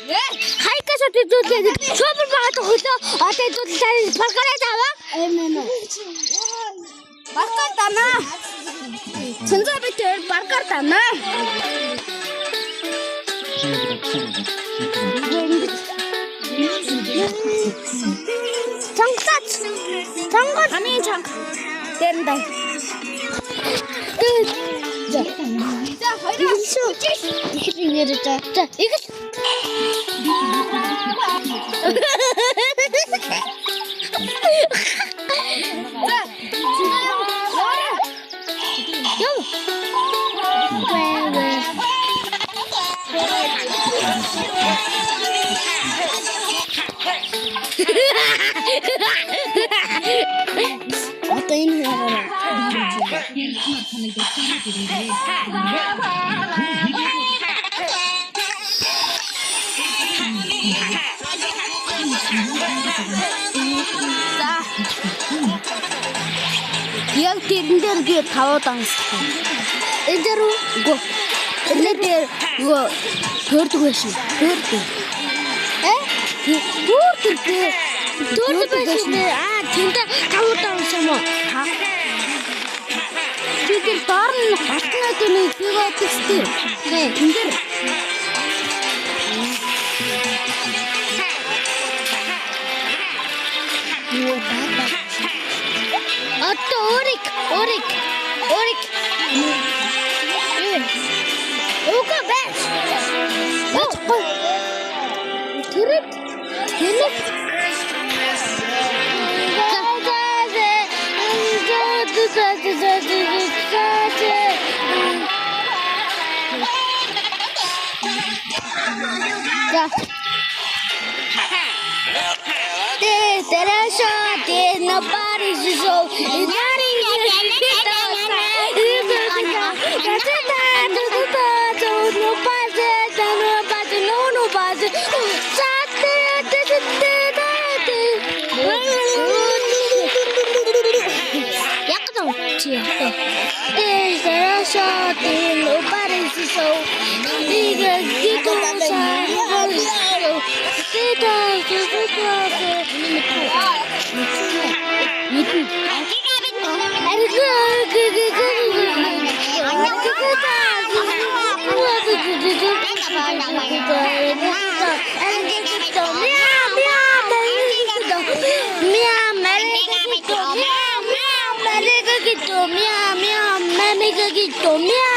Хайкасаа дүүдлээ. Шопер багт хөлөө. Одоо дүүдлээ паркараа таваа. Паркар тана. Цэнзэр битэр паркар тана. Чангат. Чангат. Амин чанг. Дэрндай. За хоёроо их нэрэж за их 어떤 인사를 яг тэрэн дээр би таваа дансдаг. Энэ дээр үгүй. Энэ дээр үгүй. Төрдөг байсан. Төрдөг. Төрдөг. Төрдөг байсан. Тэнд таваа данссан юм. Тэр доор нь алтнаад нэг фиготстэй. Тэн дээр Отто орик. Ука бэш. Тэрэг. Nobody's so Meow.